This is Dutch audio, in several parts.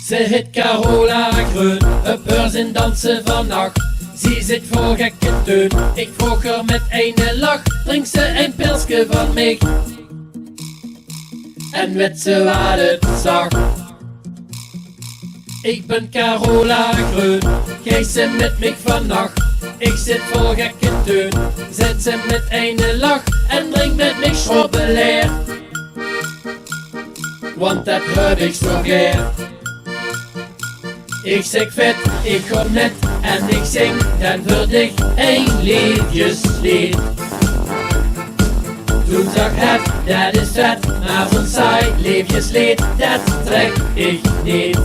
Ze heet Carola Greun, een beurs in dansen vannacht. Ze zit vol gekke teun, ik vroeg haar met een lach. Drink ze een pilsje van mij en weet ze wat het zag. Ik ben Carola Greun, jij ze met mij vannacht. Ik zit vol gekke teun, zet ze met een lach en drink met mij schrobbeleer. Want dat heb ik zo geer. Ik zeg vet, ik kom net en ik zing dan voor dich een liefjeslied. Toen zag het, dat is vet, maar zo'n saai liefjeslied, dat trek ik niet.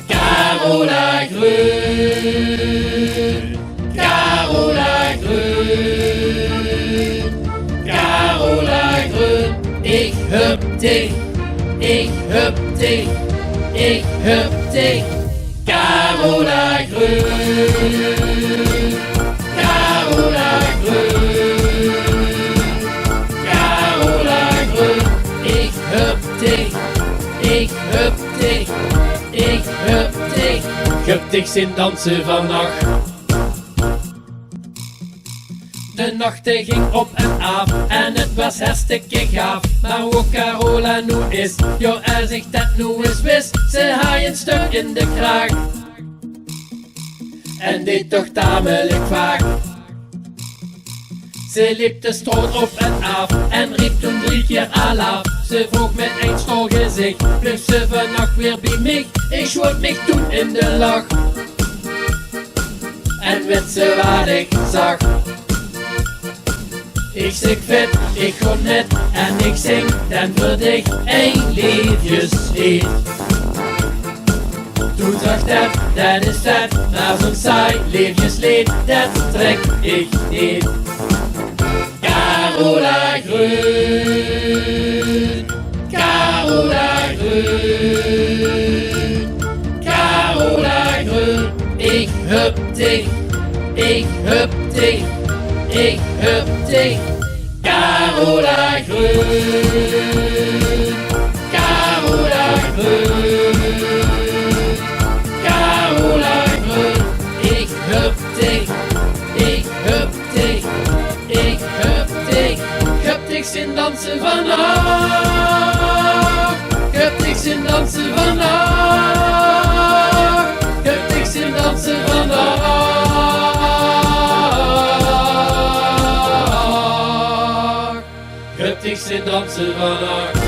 Carola Greun, Carola Greun, Carola Greun. Ik heb dich, ik heb dich, ik heb dich. Carola Greun, Carola Greun, Carola Greun. Ik heb dich, ik heb dich, ik heb dich. Ik heb dich zien dansen vannacht. De nachten ging op en af en het was hartstikke gaaf. Maar hoe Carola nu is, joh, als ik dat nu eens wist. Ze had een stuk in de kraag en deed toch tamelijk vaak. Ze liep de stroot op en af en riep toen 3 keer Allah. Ze vroeg met een school gezicht, bleef ze vannacht weer bij mij. Ik schoot mij toen in de lach en weet ze wat ik zag. Ik zeg vet, ik kom net en ik zing dan voor dich een liefjeslied. Toen zag dat is vet, maar zo'n saai liefjeslied, dat trek ik niet. Carola Greun, Carola Greun, Carola Greun. Ik heb dich, ik heb dich, ik heb dich. Carola Greun, Carola Greun, Carola Greun. Ik heb dich, ik heb dich, ik heb dich. Ik heb dich zien dansen vannacht. Ik heb dich zien dansen vannacht. Ik heb dich zien dansen vannacht. Ik heb dich zien dansen vannacht.